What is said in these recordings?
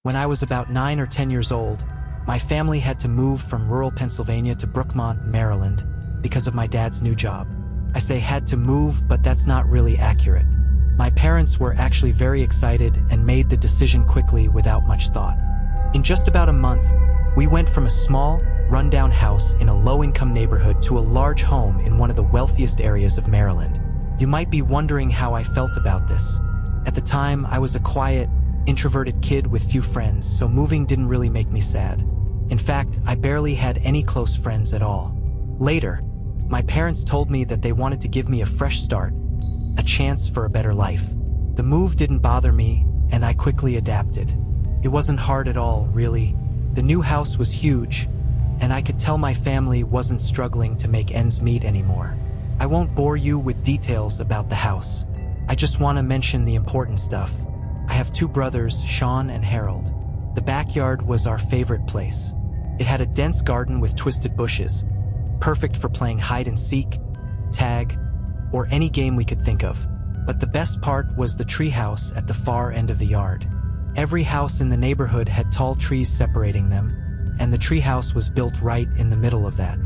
When I was about 9 or 10 years old, my family had to move from rural Pennsylvania to Brookmont, Maryland, because of my dad's new job. I say had to move, but that's not really accurate. My parents were actually very excited and made the decision quickly without much thought. In just about a month, we went from a small, rundown house in a low-income neighborhood to a large home in one of the wealthiest areas of Maryland. You might be wondering how I felt about this. At the time, I was a quiet, introverted kid with few friends, so moving didn't really make me sad. In fact, I barely had any close friends at all. Later, my parents told me that they wanted to give me a fresh start, a chance for a better life. The move didn't bother me, and I quickly adapted. It wasn't hard at all, really. The new house was huge, and I could tell my family wasn't struggling to make ends meet anymore. I won't bore you with details about the house. I just want to mention the important stuff. I have 2 brothers, Sean and Harold. The backyard was our favorite place. It had a dense garden with twisted bushes, perfect for playing hide and seek, tag, or any game we could think of. But the best part was the treehouse at the far end of the yard. Every house in the neighborhood had tall trees separating them, and the treehouse was built right in the middle of that.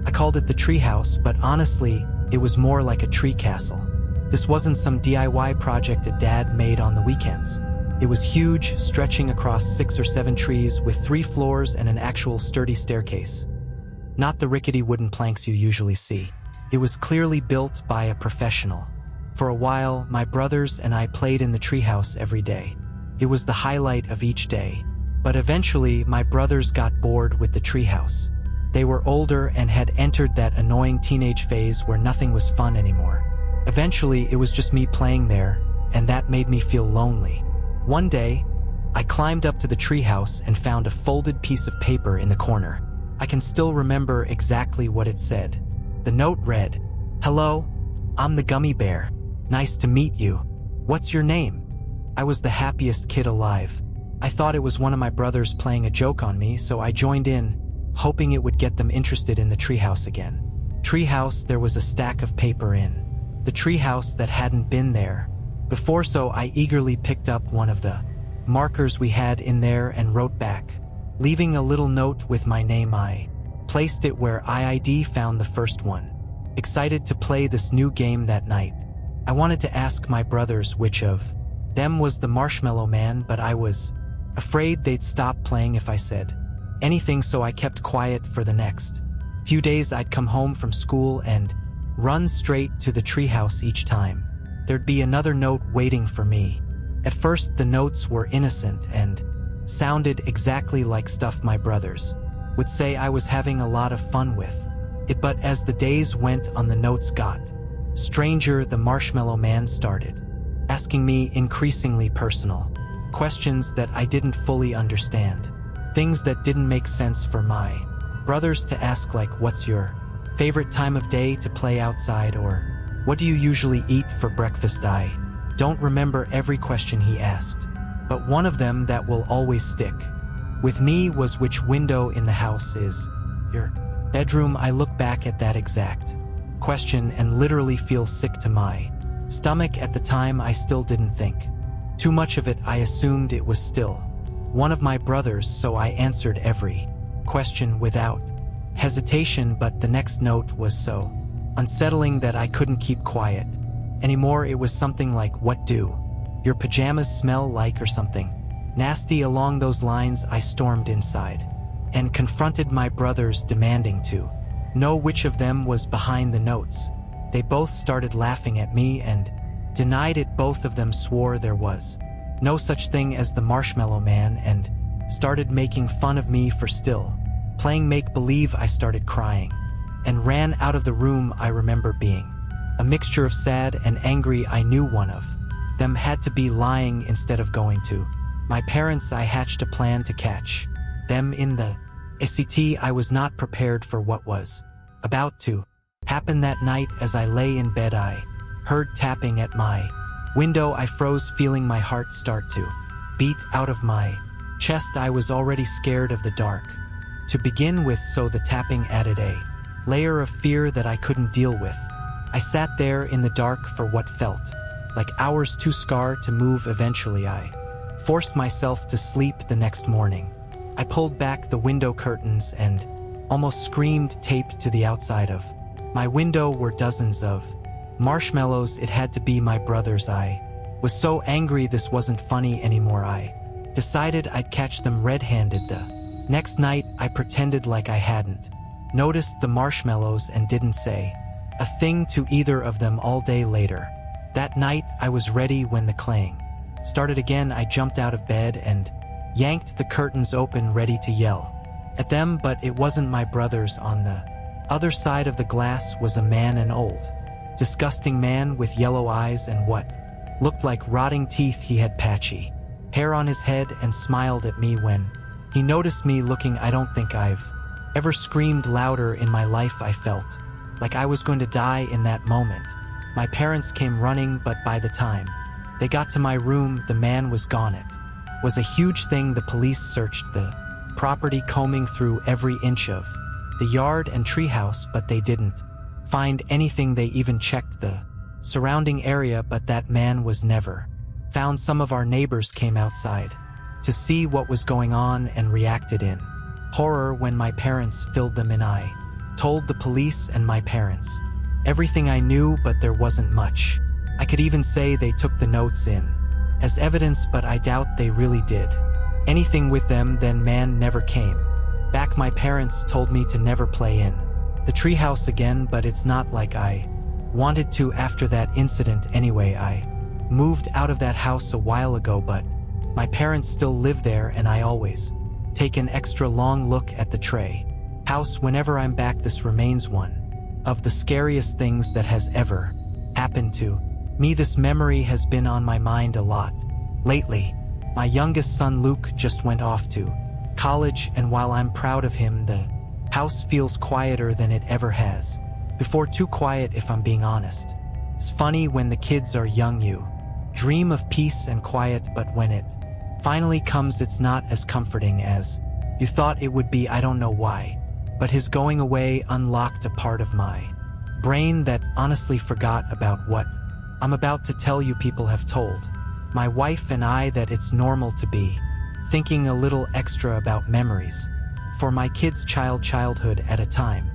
I called it the treehouse, but honestly, it was more like a tree castle. This wasn't some DIY project a dad made on the weekends. It was huge, stretching across 6 or 7 trees with 3 floors and an actual sturdy staircase. Not the rickety wooden planks you usually see. It was clearly built by a professional. For a while, my brothers and I played in the treehouse every day. It was the highlight of each day. But eventually, my brothers got bored with the treehouse. They were older and had entered that annoying teenage phase where nothing was fun anymore. Eventually, it was just me playing there, and that made me feel lonely. One day, I climbed up to the treehouse and found a folded piece of paper in the corner. I can still remember exactly what it said. The note read, "Hello, I'm the gummy bear. Nice to meet you. What's your name?" I was the happiest kid alive. I thought it was one of my brothers playing a joke on me, so I joined in, hoping it would get them interested in the treehouse again. Treehouse, there was a stack of paper in the treehouse that hadn't been there before, so I eagerly picked up one of the markers we had in there and wrote back, leaving a little note with my name. I placed it where IID found the first one. Excited to play this new game that night, I wanted to ask my brothers which of them was the Marshmallow Man, but I was afraid they'd stop playing if I said anything, so I kept quiet for the next few days. I'd come home from school and run straight to the treehouse each time. There'd be another note waiting for me. At first, the notes were innocent and sounded exactly like stuff my brothers would say I was having a lot of fun with it, but as the days went on, the notes got stranger. The Marshmallow Man started asking me increasingly personal questions that I didn't fully understand, things that didn't make sense for my brothers to ask, like, what's your favorite time of day to play outside, or what do you usually eat for breakfast? I don't remember every question he asked, but one of them that will always stick with me was, which window in the house is your bedroom? I look back at that exact question and literally feel sick to my stomach. At the time, I still didn't think too much of it. I assumed it was still one of my brothers, so I answered every question without hesitation, but the next note was so unsettling that I couldn't keep quiet anymore. It was something like, "What do your pajamas smell like?" or something nasty along those lines. I stormed inside and confronted my brothers, demanding to know which of them was behind the notes. They both started laughing at me and denied it. Both of them swore there was no such thing as the Marshmallow Man and started making fun of me for still playing make-believe. I started crying and ran out of the room. I remember being a mixture of sad and angry. I knew one of them had to be lying. Instead of going to my parents, I hatched a plan to catch them in the SCT. I was not prepared for what was about to happen that night. As I lay in bed, I heard tapping at my window. I froze, feeling my heart start to beat out of my chest. I was already scared of the dark to begin with, so the tapping added a layer of fear that I couldn't deal with. I sat there in the dark for what felt like hours, too scared to move. Eventually, I forced myself to sleep the next morning. I pulled back the window curtains and almost screamed, taped to the outside of my window were dozens of marshmallows. It had to be my brother's. I was so angry this wasn't funny anymore. I decided I'd catch them red-handed. The next night, I pretended like I hadn't noticed the marshmallows and didn't say a thing to either of them all day later. That night, I was ready when the clang started again. I jumped out of bed and yanked the curtains open, ready to yell at them, but it wasn't my brothers. On the other side of the glass was a man, an old, disgusting man with yellow eyes and what looked like rotting teeth. He had patchy hair on his head and smiled at me when he noticed me looking. I don't think I've ever screamed louder in my life. I felt like I was going to die in that moment. My parents came running, but by the time they got to my room, the man was gone. It was a huge thing. The police searched the property, combing through every inch of the yard and treehouse, but they didn't find anything. They even checked the surrounding area, but that man was never found. Some of our neighbors came outside to see what was going on and reacted in horror when my parents filled them in. I told the police and my parents everything I knew, but there wasn't much I could even say. They took the notes in as evidence, but I doubt they really did anything with them. Then man never came back. My parents told me to never play in the treehouse again, but it's not like I wanted to after that incident anyway. I moved out of that house a while ago, but my parents still live there, and I always take an extra long look at the house whenever I'm back. This remains one of the scariest things that has ever happened to me. This memory has been on my mind a lot lately. My youngest son Luke just went off to college, and while I'm proud of him, the house feels quieter than it ever has before. Too quiet, if I'm being honest. It's funny, when the kids are young you dream of peace and quiet, but when it finally comes, it's not as comforting as you thought it would be. I don't know why, but his going away unlocked a part of my brain that honestly forgot about what I'm about to tell you. People have told my wife and I that it's normal to be thinking a little extra about memories for my kids' childhood at a time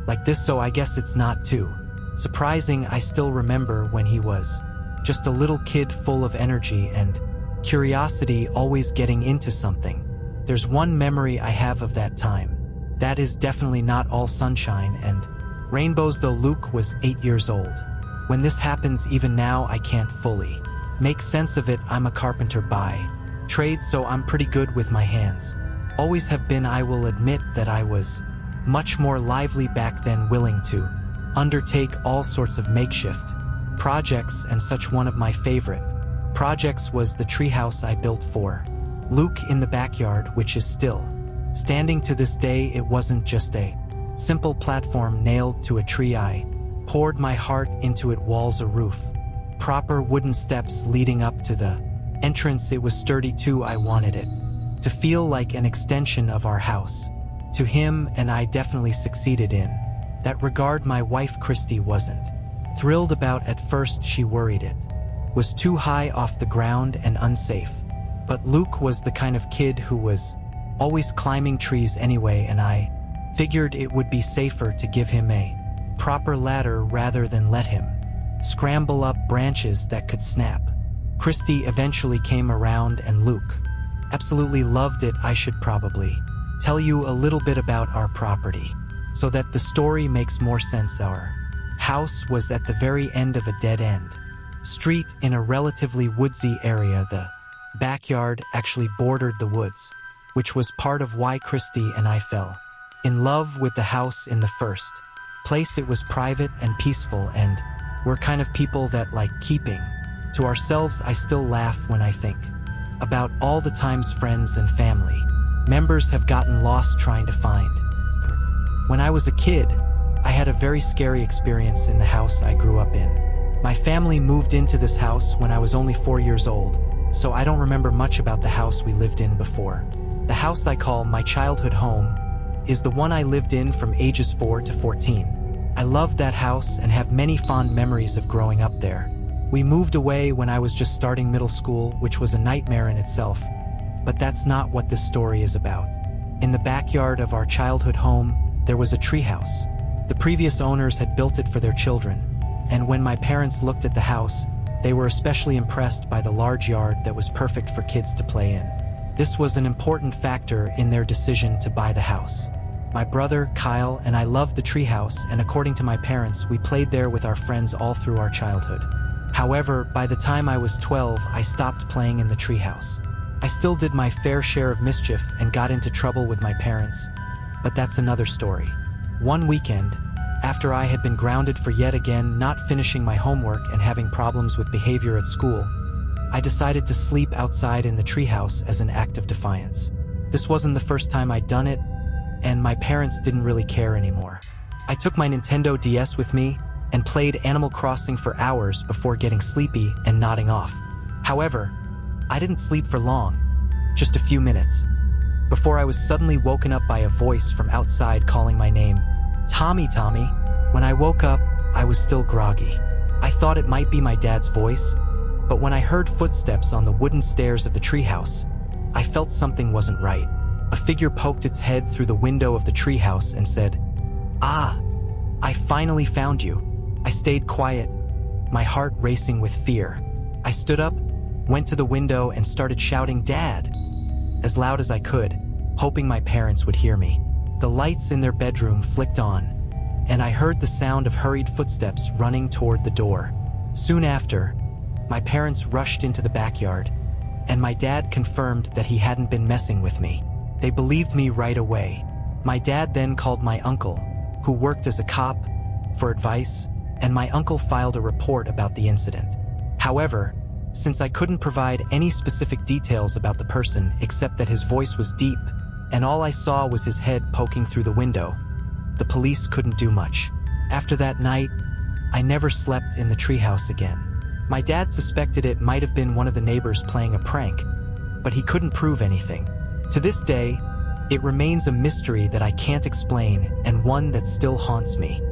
like this, so I guess it's not too surprising. I still remember when he was just a little kid, full of energy and curiosity, always getting into something. There's one memory I have of that time that is definitely not all sunshine and rainbows, though Luke was 8 years old when this happens. Even now I can't fully make sense of it. I'm a carpenter by trade, so I'm pretty good with my hands. Always have been. I will admit that I was much more lively back then, willing to undertake all sorts of makeshift projects and such. One of my favorite projects was the treehouse I built for Luke in the backyard, which is still standing to this day. It wasn't just a simple platform nailed to a tree. I poured my heart into it. Walls, a roof, proper wooden steps leading up to the entrance. It was sturdy too. I wanted it to feel like an extension of our house to him, and I definitely succeeded in that regard. My wife Christy wasn't thrilled about at first. She worried it was too high off the ground and unsafe, but Luke was the kind of kid who was always climbing trees anyway, and I figured it would be safer to give him a proper ladder rather than let him scramble up branches that could snap. Christy eventually came around, and Luke absolutely loved it. I should probably tell you a little bit about our property so that the story makes more sense. Our house was at the very end of a dead-end street in a relatively woodsy area. The backyard actually bordered the woods, which was part of why Christy and I fell in love with the house in the first place. It was private and peaceful, and we're kind of people that like keeping to ourselves. I still laugh when I think about all the times friends and family members have gotten lost trying to find her. When I was a kid, I had a very scary experience in the house I grew up in. My family moved into this house when I was only 4 years old, so I don't remember much about the house we lived in before. The house I call my childhood home is the one I lived in from ages 4 to 14. I loved that house and have many fond memories of growing up there. We moved away when I was just starting middle school, which was a nightmare in itself. But that's not what this story is about. In the backyard of our childhood home, there was a treehouse. The previous owners had built it for their children, and when my parents looked at the house, they were especially impressed by the large yard that was perfect for kids to play in. This was an important factor in their decision to buy the house. My brother, Kyle, and I loved the treehouse, and according to my parents, we played there with our friends all through our childhood. However, by the time I was 12, I stopped playing in the treehouse. I still did my fair share of mischief and got into trouble with my parents, but that's another story. One weekend, after I had been grounded for yet again not finishing my homework and having problems with behavior at school, I decided to sleep outside in the treehouse as an act of defiance. This wasn't the first time I'd done it, and my parents didn't really care anymore. I took my Nintendo DS with me and played Animal Crossing for hours before getting sleepy and nodding off. However, I didn't sleep for long, just a few minutes, before I was suddenly woken up by a voice from outside calling my name, "Tommy, Tommy." When I woke up, I was still groggy. I thought it might be my dad's voice, but when I heard footsteps on the wooden stairs of the treehouse, I felt something wasn't right. A figure poked its head through the window of the treehouse and said, "Ah, I finally found you." I stayed quiet, my heart racing with fear. I stood up, went to the window, and started shouting, "Dad!" as loud as I could, hoping my parents would hear me. The lights in their bedroom flicked on, and I heard the sound of hurried footsteps running toward the door. Soon after, my parents rushed into the backyard, and my dad confirmed that he hadn't been messing with me. They believed me right away. My dad then called my uncle, who worked as a cop, for advice, and my uncle filed a report about the incident. However, since I couldn't provide any specific details about the person except that his voice was deep, and all I saw was his head poking through the window, the police couldn't do much. After that night, I never slept in the treehouse again. My dad suspected it might have been one of the neighbors playing a prank, but he couldn't prove anything. To this day, it remains a mystery that I can't explain and one that still haunts me.